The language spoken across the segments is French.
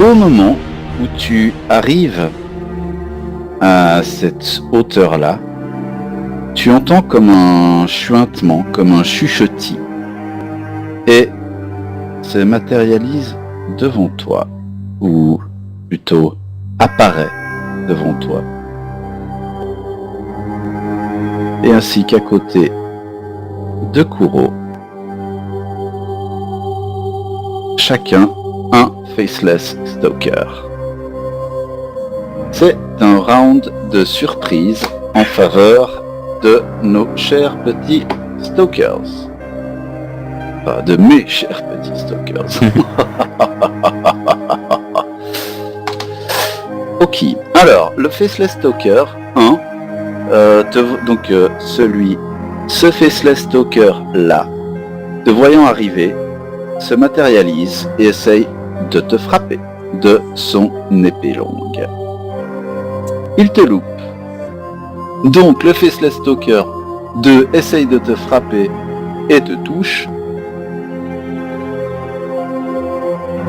au moment où tu arrives à cette hauteur-là, tu entends comme un chuintement, comme un chuchotis, et se matérialise devant toi, ou plutôt apparaît devant toi. Et ainsi qu'à côté de Kuro, chacun un Faceless Stalker. C'est un round de surprise en faveur de nos chers petits Stalkers. Enfin, de mes chers petits Stalkers. Ok, alors, le Faceless Stalker 1, ce Faceless Stalker là, te voyant arriver, se matérialise et essaye de te frapper de son épée longue. Il te loupe. Donc le Faceless Stalker 2 essaye de te frapper et te touche.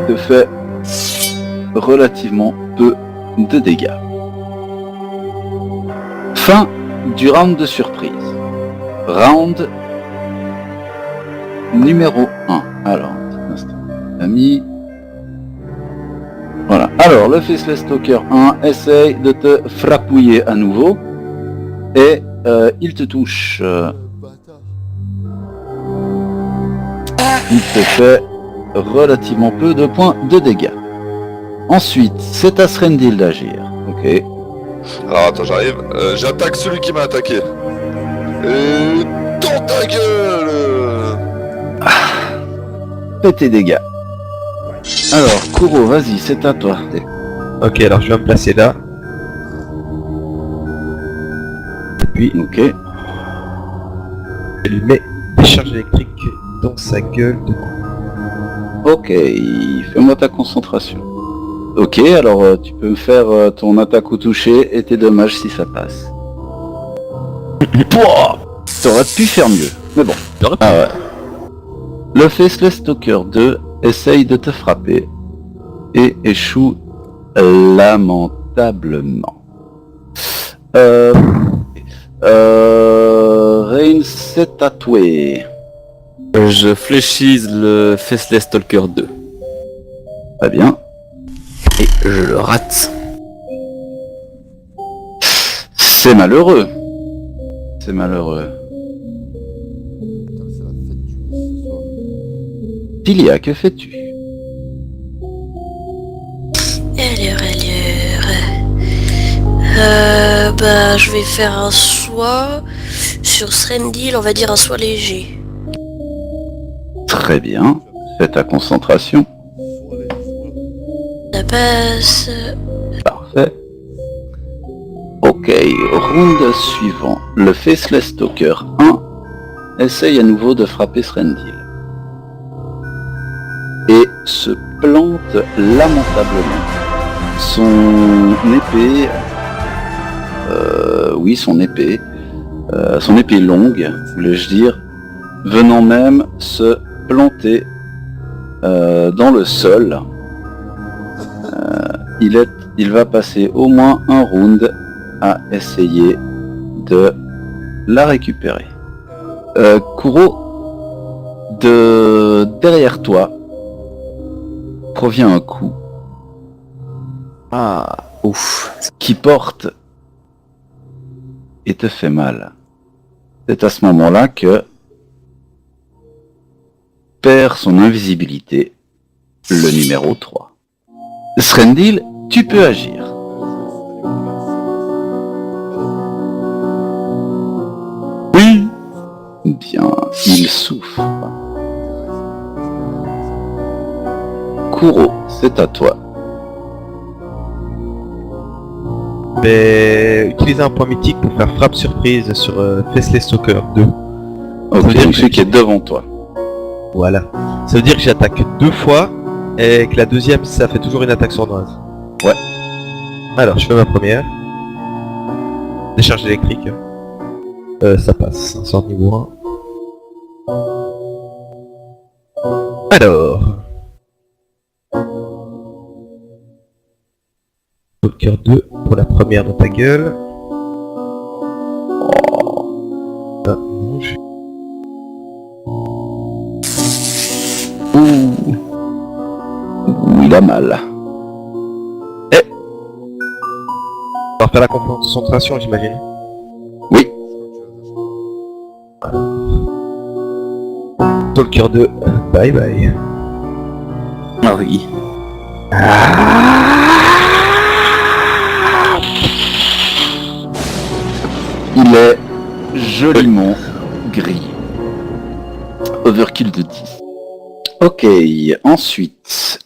Te fait relativement peu de dégâts. Fin du round de surprise. Round numéro 1. Alors, un petit instant, ami. Voilà. Alors, le Faceless Stalker 1 essaye de te frappouiller à nouveau. Et il te touche. Il te fait relativement peu de points de dégâts. Ensuite, c'est à Srendil d'agir. Ok. Alors attends, j'arrive. J'attaque celui qui m'a attaqué. Et dans ta gueule. Fais tes dégâts. Alors, Kuro, vas-y, c'est à toi. Ok, alors je vais me placer là. Et puis, Ok. je lui mets des charges électriques dans sa gueule de coup. Ok, fais-moi ta concentration. Ok, alors tu peux me faire ton attaque au toucher et tes dommages si ça passe. Pouah, t'aurais pu faire mieux, mais bon. Ah ouais. Le Faceless Stalker 2 essaye de te frapper et échoue lamentablement. Rain, c'est à toi. Je fléchise le Faceless Stalker 2. Très bien. Et je le rate. C'est malheureux. C'est malheureux. Putain, mais c'est la fête du midi ce soir. Tilia, que fais-tu? Bah, je vais faire un soin sur Srendil, on va dire un soin léger. Très bien. Fais ta concentration. Ça passe. Parfait. Ok, round suivant. Le Faceless Stalker 1 essaye à nouveau de frapper Srendil. Et se plante lamentablement. Son épée... son épée longue, voulais-je dire, venant même se planter dans le sol. Il va passer au moins un round à essayer de la récupérer. Kuro, de derrière toi provient un coup qui porte et te fait mal. C'est à ce moment-là que perd son invisibilité le numéro 3. Srendil, tu peux agir. Oui. Bien, il souffre. Kuro, c'est à toi. Utiliser un point mythique pour faire frappe surprise sur Faceless Stalker 2. Ok, donc celui qui est devant toi. Voilà. Ça veut dire que j'attaque 2 fois et que la deuxième ça fait toujours une attaque sournoise. Ouais. Alors je fais ma première. Décharge électrique. Ça passe, un sort niveau 1. Alors. Stalker 2 pour la première dans ta gueule. Ah, non, Ouh, il a mal. On va faire la concentration, j'imagine. Oui, Stalker 2, bye bye. Ah oui. il est joliment gris. Overkill de 10. Ok, ensuite...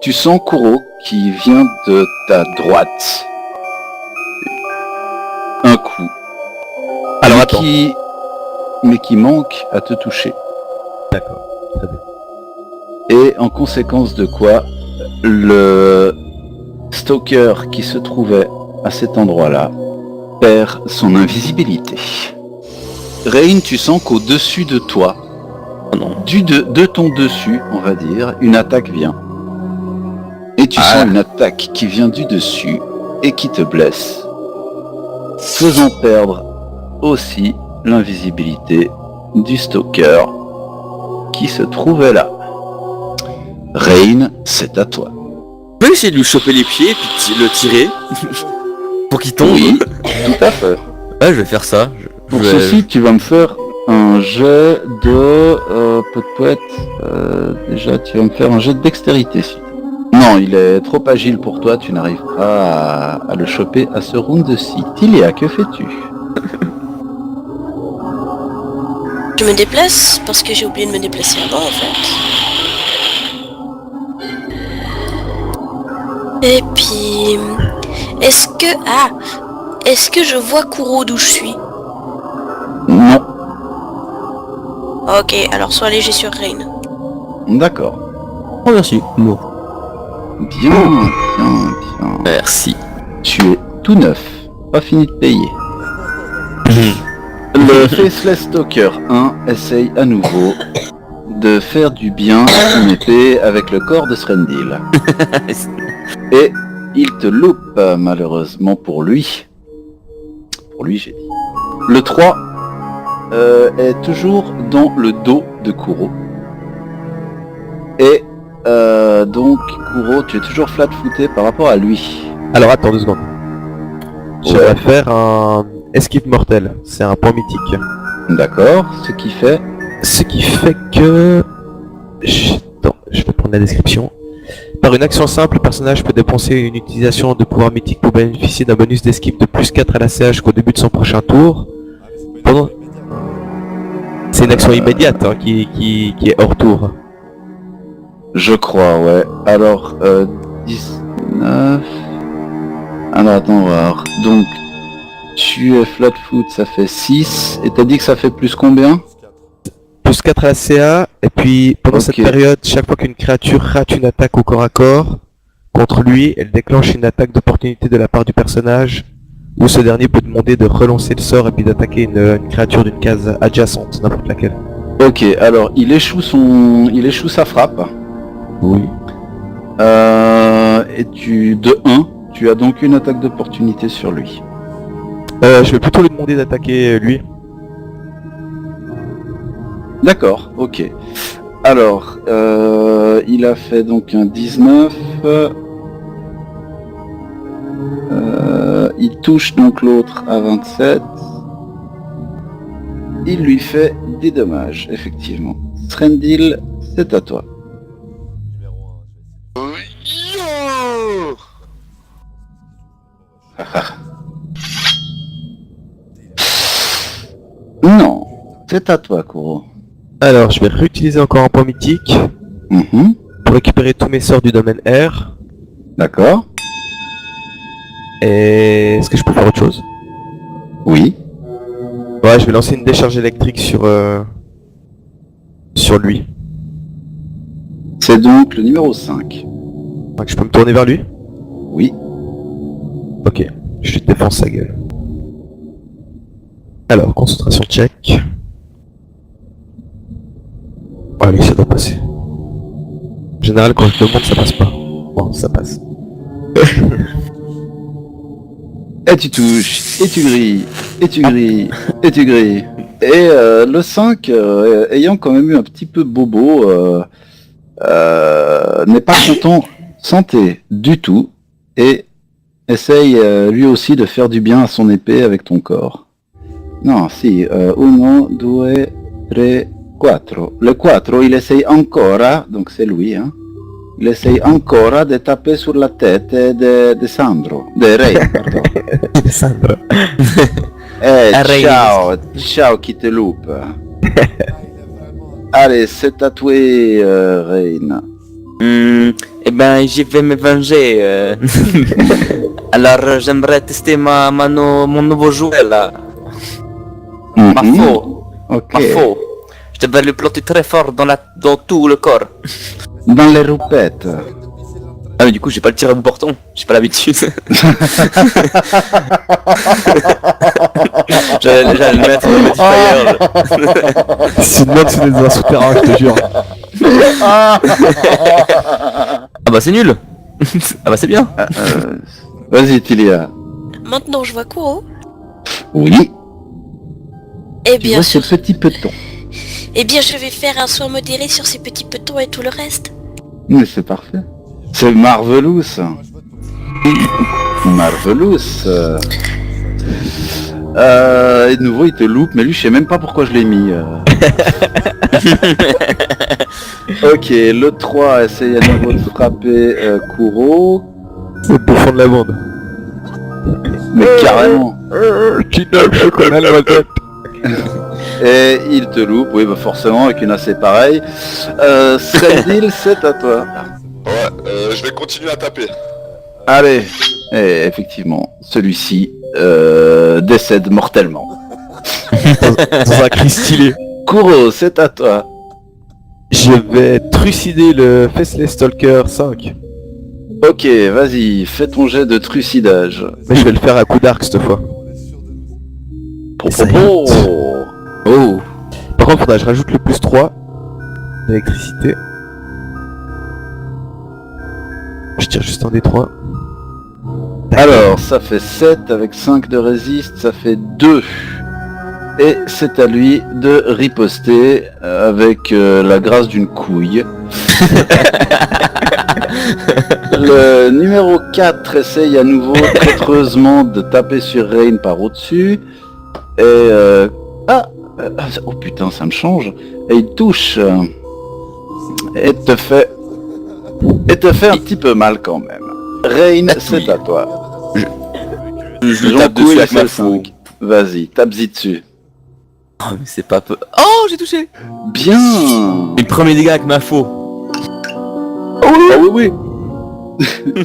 Tu sens Kuro qui vient de ta droite. Un coup. Alors Mais attends. mais qui manque à te toucher. D'accord, très bien. Et en conséquence de quoi, le stalker qui se trouvait à cet endroit-là perd son invisibilité. Rain, tu sens qu'au-dessus de toi, Oh non. de ton dessus, on va dire, une attaque vient. Et tu sens une attaque qui vient du dessus et qui te blesse, faisant perdre aussi l'invisibilité du stalker qui se trouvait là. Rain, c'est à toi. Je vais essayer de lui choper les pieds et puis le tirer. Pour qu'il tombe. Oui, tout à fait. Ouais, je vais faire ça. Pour ceci, tu vas me faire un jet de... déjà, tu vas me faire un jet de dextérité. Non, il est trop agile pour toi, tu n'arrives pas à le choper à ce round-ci. Tilia, que fais-tu? Je me déplace parce que j'ai oublié de me déplacer avant en fait. Et puis... Est-ce que je vois Kuro d'où je suis? Non. Ok, alors sois léger sur Rain. D'accord. Oh merci. Bon. Bien, bien, bien. Merci. Tu es tout neuf, pas fini de payer. Le Faceless Stalker 1 essaye à nouveau de faire du bien à son épée avec le corps de Srendil. Et il te loupe, malheureusement pour lui. Pour lui, j'ai dit. Le 3 est toujours dans le dos de Kuro. Et donc, Kuro, tu es toujours flat-footé par rapport à lui. Alors attends 2 secondes. Je Ouais. vais faire un esquive mortel. C'est un point mythique. D'accord, ce qui fait... Ce qui fait que... Attends, je vais prendre la description. Par une action simple, le personnage peut dépenser une utilisation de pouvoir mythique pour bénéficier d'un bonus d'esquive de plus 4 à la CH jusqu'au début de son prochain tour. Pendant... C'est une action immédiate hein, qui est hors tour. Je crois, ouais. Alors, 19... Alors, attends, on va voir. Donc, tu es flat-foot, ça fait 6. Et t'as dit que ça fait plus combien? Plus 4 à la CA, et puis pendant cette Ok. période, chaque fois qu'une créature rate une attaque au corps à corps contre lui, elle déclenche une attaque d'opportunité de la part du personnage, où ce dernier peut demander de relancer le sort et puis d'attaquer une créature d'une case adjacente, n'importe laquelle. Ok, alors, il échoue sa frappe. Oui. Et de 1, tu as donc une attaque d'opportunité sur lui. Je vais plutôt lui demander d'attaquer lui. D'accord, ok. Alors, il a fait donc un 19. Il touche donc l'autre à 27. Il lui fait des dommages, effectivement. Srendil, c'est à toi. Yo Non, c'est à toi, Kuro. Alors, je vais réutiliser encore un point mythique Mhm, pour récupérer tous mes sorts du domaine R. d'accord. Et est-ce que je peux faire autre chose? Oui. Ouais, je vais lancer une décharge électrique sur lui. C'est donc le numéro 5. Donc je peux me tourner vers lui? Oui. Ok, je lui défonce sa gueule. Alors, concentration check. Allez, ça doit passer. général, quand je le monte, ça passe pas. Bon, ça passe. Et tu touches, et tu grilles, et tu grilles, et tu grilles. Et le 5, ayant quand même eu un petit peu bobo, n'est pas content santé du tout, et essaye lui aussi de faire du bien à son épée avec ton corps. Non, si, uno, due, tre, quattro. Le 4, il essaye ancora, donc c'est lui, hein. Il essaye ancora de taper sur la tête de Sandro, de Ray, pardon. Sandro. Eh, ciao, ciao qui te loupe. Allez, c'est tatoué, Rain. Eh ben, je vais me venger. Alors, j'aimerais tester mon nouveau jouet là. Ma Mhm. faux. Ok. Ma faux. Je devrais le planter très fort dans tout le corps. Dans les roupettes. Ah mais du coup j'ai pas le tir à bout portant, j'ai pas l'habitude. J'allais le mettre dans le Fire. C'est une mode, c'est dans un souterrain, je te jure. Ah bah c'est nul. Ah bah c'est bien. Vas-y, Tilia. Maintenant, je vois Kuro. Oui. Eh Tu bien, vois ce petit peton. eh bien, je vais faire un soin modéré sur ces petits petons et tout le reste. Mais c'est parfait. C'est Marvelous. Marvelous. Et de nouveau, il te loupe, mais lui, je sais même pas pourquoi je l'ai mis. Ok, le 3 essaye à nouveau de frapper Kuro. C'est le bouffon de la bande. Mais carrément. Kidnap, chocolat, la tête. Et il te loupe, oui, bah forcément, avec une AC pareille. Sreldil, c'est à toi. Ouais, je vais continuer à taper. Allez. Et effectivement, celui-ci décède mortellement. Dans un cri stylé. Kuro, c'est à toi. Je vais trucider le Faceless Stalker 5. Ok, vas-y, fais ton jet de trucidage. Mais je vais le faire à coup d'arc cette fois. Et ça Oh, Oh. Par contre, faudra que je rajoute le plus 3 d'électricité. Je tire juste un des 3. Alors, ça fait 7 avec 5 de résiste, ça fait 2. Et c'est à lui de riposter avec la grâce d'une couille. Le numéro 4 essaye à nouveau traîtreusement de taper sur Rain par au-dessus. Et oh putain, ça me change. Et il touche. Et te fait un petit peu mal quand même. Rain, c'est à toi. Je le Jean tape dessus Couille, avec ma c'est faux. 5. Vas-y, tape-y dessus. Oh mais c'est pas peu. Oh j'ai touché. Bien. Et le premier dégât avec ma faux. Ah oui.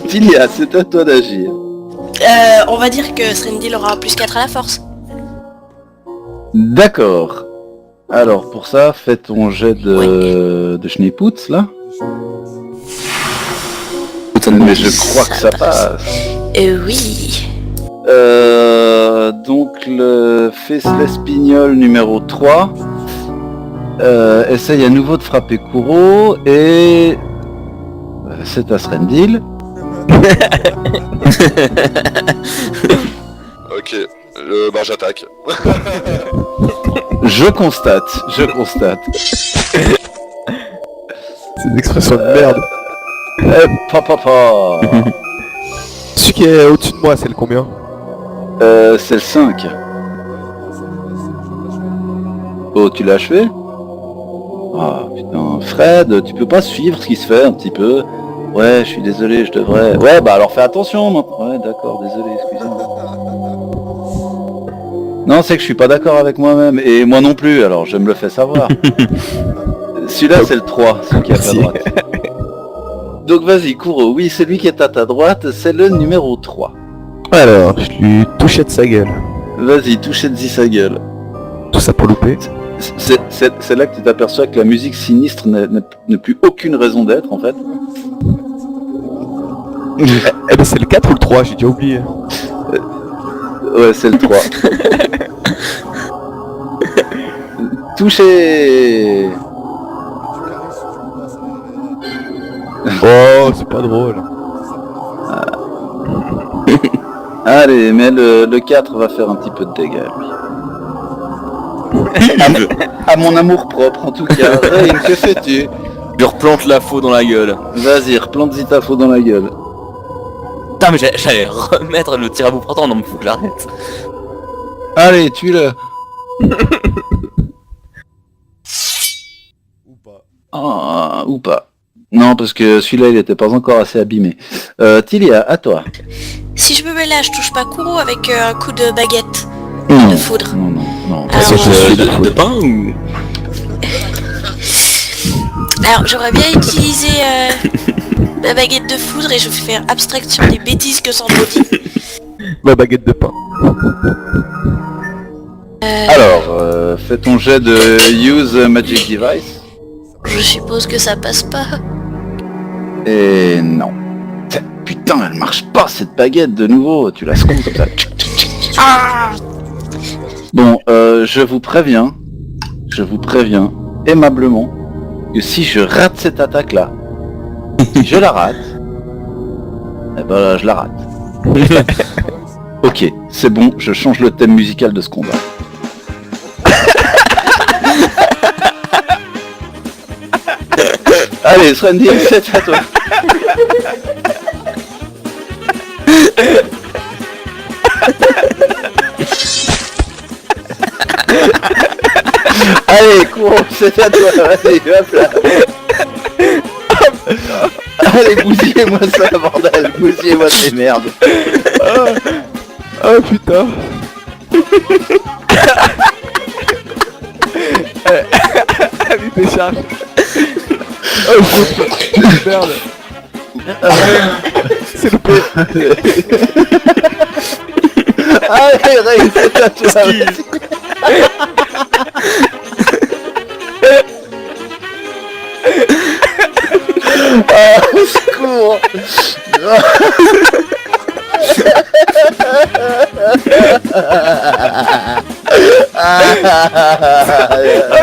Tilia, c'est à toi d'agir. On va dire que Srendil aura plus 4 à la force. D'accord. Alors pour ça, fais ton jet de Schneeputz là. Mais je crois que ça passe. Oui. Donc le Faceless Pignol numéro 3 essaye à nouveau de frapper Kuro et c'est à Srendil. Ok, bah j'attaque. Je constate. C'est une expression de merde. Papa. Celui qui est au-dessus de moi, c'est le combien? C'est le 5. Oh, tu l'as achevé? Ah putain, Fred, tu peux pas suivre ce qui se fait un petit peu? Ouais, je suis désolé, je devrais... Ouais, bah alors fais attention maintenant. Ouais, d'accord, désolé, excusez-moi. Non, c'est que je suis pas d'accord avec moi-même, et moi non plus, alors je me le fais savoir. Celui-là, c'est le 3, celui qui est à ta Merci. droite. Donc vas-y, Kuro, oui, celui qui est à ta droite, c'est le numéro 3. Alors, je lui touchais de sa gueule. Vas-y, touchez de sa gueule. Tout ça pour louper. C'est là que tu t'aperçois que la musique sinistre n'a plus aucune raison d'être, en fait. Eh ben c'est le 4 ou le 3, j'ai déjà oublié. Ouais, c'est le 3. Touché. Oh, c'est pas drôle. Allez, mais le 4 va faire un petit peu de dégâts, lui. À mon amour propre, en tout cas. Rain, que fais-tu? Je replante la faux dans la gueule. Vas-y, replante-y ta faux dans la gueule. Putain, mais j'allais remettre le tir à bout portant, non mais faut que j'arrête. Allez, tue-le. Ou pas. Ah, ou pas. Non, parce que celui-là, il était pas encore assez abîmé. Tilia, à toi. Si je me mets là, je touche pas Kuro avec un coup de baguette Non, de foudre. non, non, non. Alors, Ça, c'est De pain ou... Alors j'aurais bien utilisé ma baguette de foudre et je vais faire abstraction des bêtises que Sandro dit. Ma baguette de pain. Alors, fais ton jet de Use Magic Device. Je suppose que ça passe pas. Et non. Putain, elle marche pas cette baguette de nouveau. Tu la secoues comme ça. Ah, Bon, je vous préviens aimablement que si je rate cette attaque-là, si je la rate, eh ben là, je la rate. Ok, c'est bon, je change le thème musical de ce combat. Allez, Srendy, c'est à toi. Allez, cours, c'est à toi, vas-y, hop là. Allez, bousillez-moi ça, bordel, bousillez-moi ces merdes. Oh putain. Allez, décharge. Oh je... Merde. C'est loupé. Allez, Ray, c'est à toi, vas-y. Ah, au secours. Ah,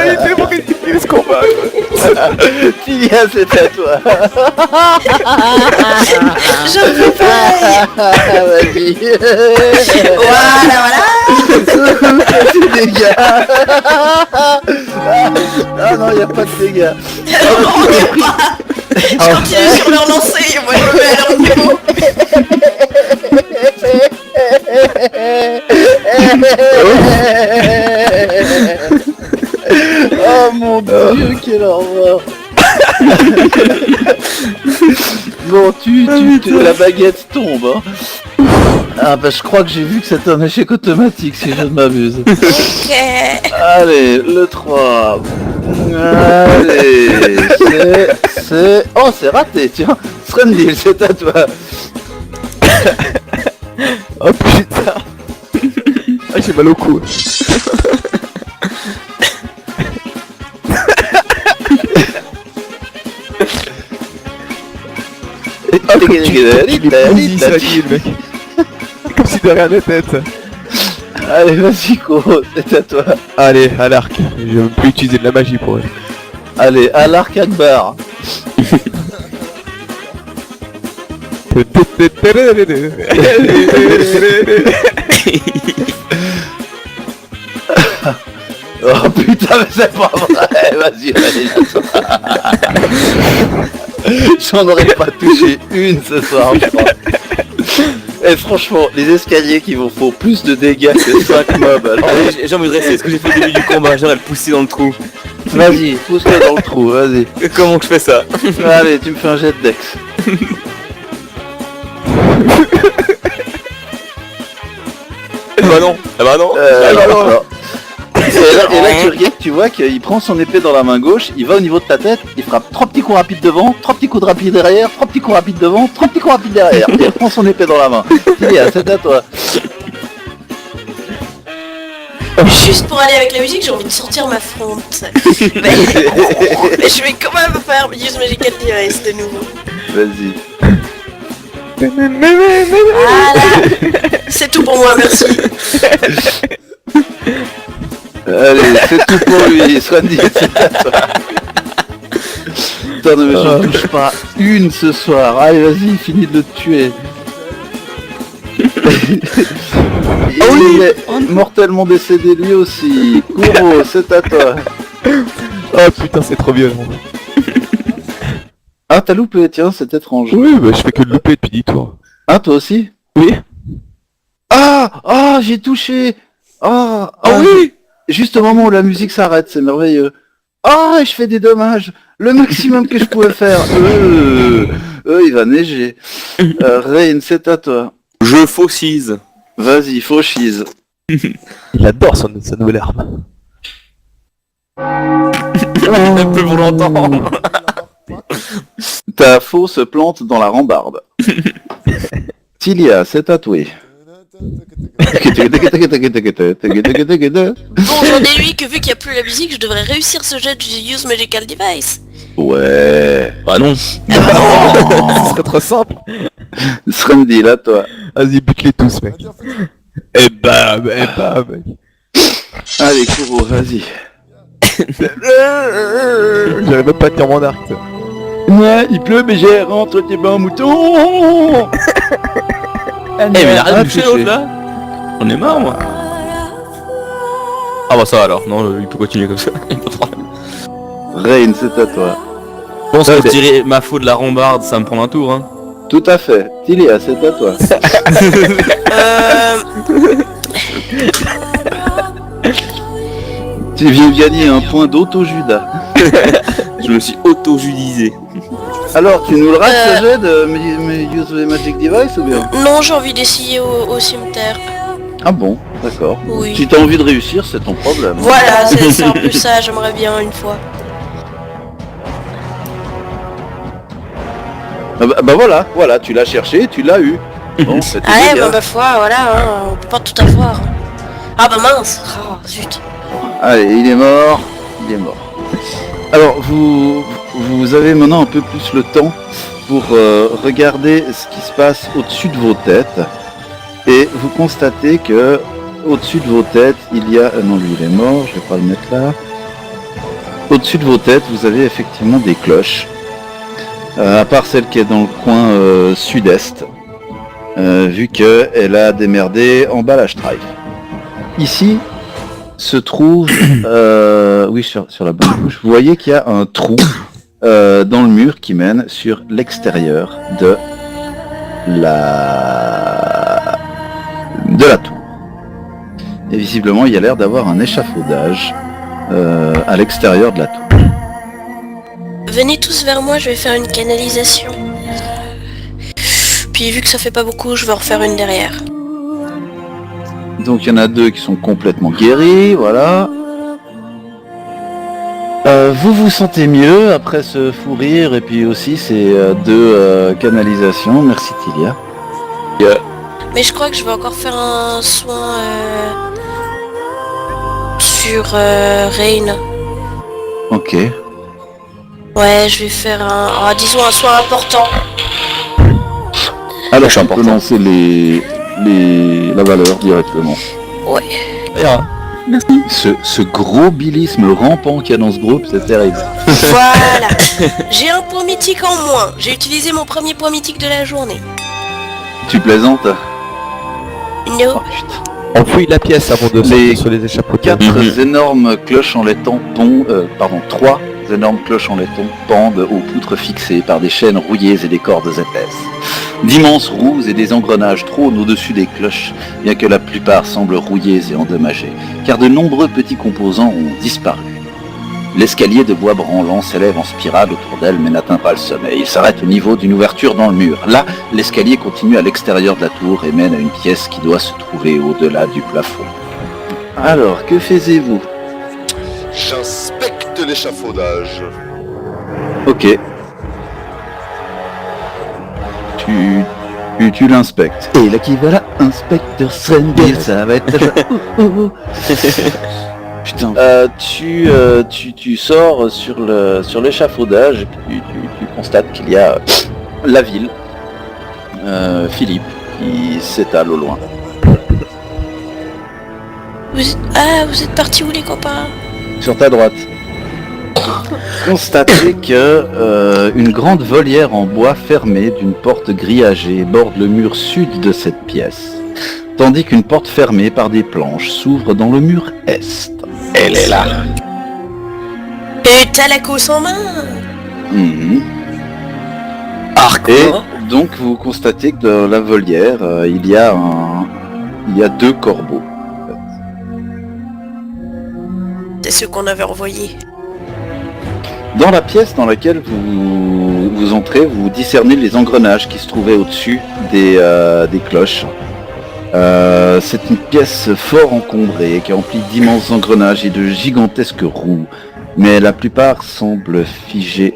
il était ridicule ce combat. Tilia, c'est à toi. je peux pas. Vas-y. Voilà. Fais des dégâts. Ah non, y a pas de dégâts. Je continue sur leur lancée et moi je me mets à leur niveau. Oh mon dieu, quelle horreur. Bon, la baguette tombe, hein. Ah bah je crois que j'ai vu que c'était un échec automatique si je ne m'abuse. Ok. Allez, le 3. Allez, c'est... Oh, c'est raté, tiens. Srendil, c'est à toi. Oh putain. Ah, j'ai mal au cou. Oh, comme tu bousilles sa gueule, mec. Comme si de rien n'était. Allez, vas-y, Kuro, c'est à toi. Allez, à l'arc. Je vais même plus utiliser de la magie pour elle. Allez, à l'arc Akbar. Oh putain, mais c'est pas vrai. Vas-y, j'en aurais pas touché une ce soir, je crois. Et franchement, les escaliers qui vous font plus de dégâts que 5 mobs. Alors... J'ai envie de rester, ce que j'ai fait au début du combat, j'aurais le pousser dans le trou. Vas-y, pousse-le dans le trou, vas-y. Comment que je fais ça? Allez, tu me fais un jet de dex. Bah non, ah bah non, Alors. Et là, tu regardes, tu vois qu'il prend son épée dans la main gauche, il va au niveau de ta tête, il frappe 3 petits coups rapides devant, 3 petits coups de rapide derrière, 3 petits coups rapides devant, 3 petits coups rapides derrière, et il prend son épée dans la main. Tilia, c'est à toi. Juste pour aller avec la musique, j'ai envie de sortir ma fronte. mais je vais quand même faire Use Magical Device de nouveau. Vas-y. Voilà. C'est tout pour moi, merci. Allez, c'est tout pour lui, Swandy, c'est à toi. putain, non, mais j'en touche pas une ce soir. Allez, vas-y, finis de le tuer. Il est mortellement décédé lui aussi. Kuro, c'est à toi. Oh putain, c'est trop violent. Ah, t'as loupé, tiens, c'est étrange. Oui, bah je fais que de louper depuis 10 tours. Ah, toi aussi? Oui. Ah, j'ai touché. Ah oui. Juste au moment où la musique s'arrête, c'est merveilleux. Ah, je fais des dommages. Le maximum que je pouvais faire. Il va neiger. Rain, c'est à toi. Je faucise. Vas-y, fauchise. Il adore sa nouvelle arme. Un peu pour longtemps. Ta faux se plante dans la rambarde. Tilia, c'est tatoué. Bon, j'en déduis que vu qu'il n'y a plus la musique, je devrais réussir ce jet de Use Magical Device. Ouais. Bah non. Ce serait trop simple. Sremdi, là, toi. Vas-y, bute-les tous, mec. Et bam, Allez, Kuro, vas-y. J'arrive même pas à tenir mon arc. Ouais, il pleut, mais j'ai rentre tes bains moutons. Eh mais arrête de boucher l'autre là. On est marre moi. Ah bah ça alors, non, il peut continuer comme ça. Pas de problème. Rain, c'est à toi. Je pense que tirer ma faute de la rambarde, ça me prend un tour hein. Tout à fait. Tilia, c'est à toi. Tu viens de gagner un point d'auto-judas. Je me suis auto-judisé. Alors, tu nous le rates ce jet de Use the Magic Device ou bien? Non, j'ai envie d'essayer au cimetière. Ah bon, d'accord. Oui. Si t'as envie de réussir, c'est ton problème. Voilà, c'est un peu ça, j'aimerais bien une fois. Bah voilà, tu l'as cherché, tu l'as eu. Bon, c'était Ah génial. bah ma foi, voilà, hein, on peut pas tout avoir. Ah bah mince, ah zut. Allez, il est mort. Alors, vous avez maintenant un peu plus le temps pour regarder ce qui se passe au-dessus de vos têtes. Et vous constatez que au-dessus de vos têtes, il y a... non, lui il est mort, je vais pas le mettre là. Au-dessus de vos têtes, vous avez effectivement des cloches. À part celle qui est dans le coin sud-est. Vu qu'elle a démerdé en bas la Strife. Ici se trouve... oui, sur la bonne couche. Vous voyez qu'il y a un trou dans le mur qui mène sur l'extérieur de la tour. Et visiblement, il y a l'air d'avoir un échafaudage à l'extérieur de la tour. Venez tous vers moi, je vais faire une canalisation. Puis vu que ça fait pas beaucoup, je vais en refaire une derrière. Donc il y en a deux qui sont complètement guéris, voilà. Vous vous sentez mieux après ce fou rire et puis aussi ces deux canalisations. Merci Tilia. Mais je crois que je vais encore faire un soin sur Rain. Ok. Ouais, je vais faire disons un soin important. Alors je peux lancer la valeur directement. Ouais. Ce gros bilisme rampant qu'il y a dans ce groupe, c'est terrible. Voilà. J'ai un point mythique en moins. J'ai utilisé mon premier point mythique de la journée. Tu plaisantes? No. On fouille la pièce avant de sortir sur les échappatoires. 4 énormes cloches en laiton trois énormes cloches en laiton pendent aux poutres fixées par des chaînes rouillées et des cordes épaisses. D'immenses roues et des engrenages trônent au-dessus des cloches, bien que la plupart semblent rouillées et endommagées, car de nombreux petits composants ont disparu. L'escalier de bois branlant s'élève en spirale autour d'elle mais n'atteint pas le sommet. Il s'arrête au niveau d'une ouverture dans le mur. Là, l'escalier continue à l'extérieur de la tour et mène à une pièce qui doit se trouver au-delà du plafond. Alors, que faisiez-vous? J'inspecte l'échafaudage. Ok. Tu l'inspectes. Et là qui va là, inspecteur Srendil, ça va être... Putain. Tu sors sur l'échafaudage, tu constates qu'il y a la ville, Philippe, qui s'étale au loin. Vous êtes partis où les copains? Sur ta droite. constatez que une grande volière en bois fermée d'une porte grillagée borde le mur sud de cette pièce, tandis qu'une porte fermée par des planches s'ouvre dans le mur est. Elle est là. Et t'as la course en main. Mhm. Et donc vous constatez que dans la volière, il y a 2 corbeaux. C'est ceux qu'on avait envoyés. Dans la pièce dans laquelle vous entrez, vous discernez les engrenages qui se trouvaient au-dessus des cloches. C'est une pièce fort encombrée qui est remplie d'immenses engrenages et de gigantesques roues, mais la plupart semblent figés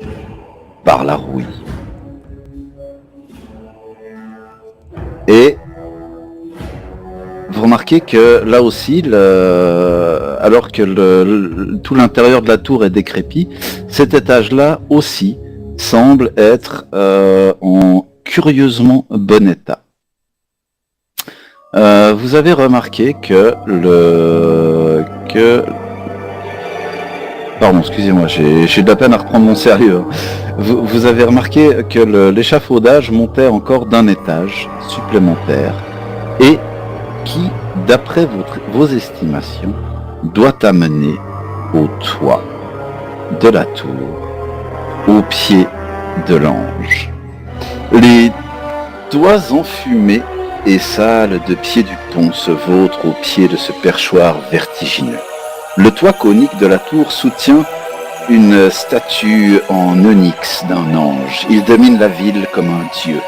par la rouille. Et vous remarquez que là aussi, alors que tout l'intérieur de la tour est décrépit, cet étage-là aussi semble être en curieusement bon état. Vous avez remarqué que Pardon, excusez-moi, j'ai de la peine à reprendre mon sérieux. Vous avez remarqué que l'échafaudage montait encore d'un étage supplémentaire et qui, d'après vos estimations, doit amener au toit de la tour, au pied de l'ange. Les toits enfumés et sales de pied du pont se vautrent au pied de ce perchoir vertigineux. Le toit conique de la tour soutient une statue en onyx d'un ange. Il domine la ville comme un dieu.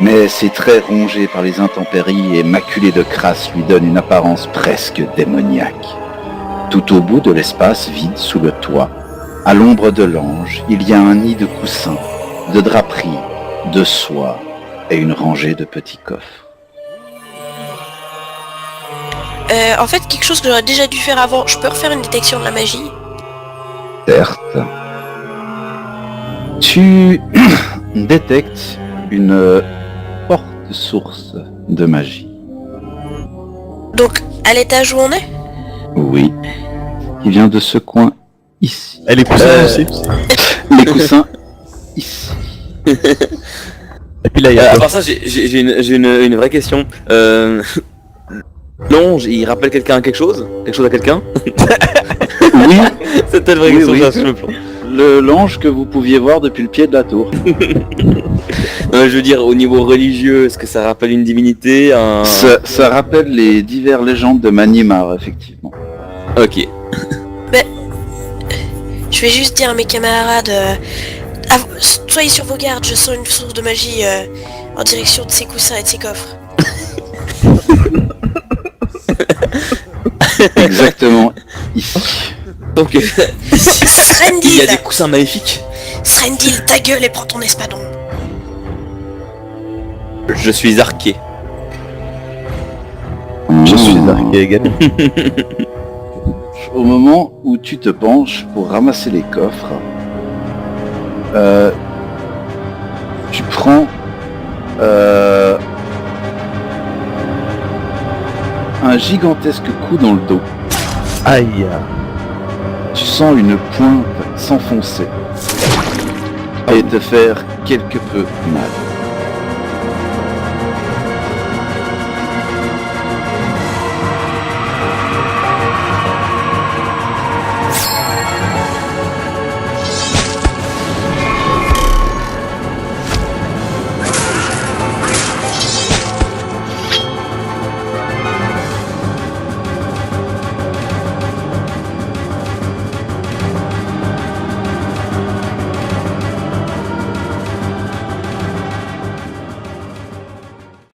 Mais ses traits rongés par les intempéries et maculés de crasse lui donnent une apparence presque démoniaque. Tout au bout de l'espace vide sous le toit, à l'ombre de l'ange, il y a un nid de coussins, de draperies, de soie et une rangée de petits coffres. En fait, quelque chose que j'aurais déjà dû faire avant. Je peux refaire une détection de la magie? Certes. Tu détectes une forte source de magie. Donc, à l'étage où on est? Oui. Qui vient de ce coin ici. Elle est coussins aussi. Les coussins ici. Et puis là, il y a... À part ça, j'ai une vraie question. L'ange, il rappelle quelqu'un à quelque chose? Quelque chose à quelqu'un? Oui. C'était une vraie Oui, question, oui. ça, je me plante. L'ange que vous pouviez voir depuis le pied de la tour. Je veux dire, au niveau religieux, est-ce que ça rappelle une divinité? Ça rappelle les diverses légendes de Manimar, effectivement. Ok. Je vais juste dire à mes camarades... soyez sur vos gardes, je sens une source de magie en direction de ces coussins et de ces coffres. Exactement ici. Donc, il Srendil, y a des coussins maléfiques. Srendil, ta gueule et prends ton espadon. Je suis arqué. Je suis arqué également. Au moment où tu te penches pour ramasser les coffres, tu prends un gigantesque coup dans le dos. Aïe. Tu sens une pointe s'enfoncer et te faire quelque peu mal.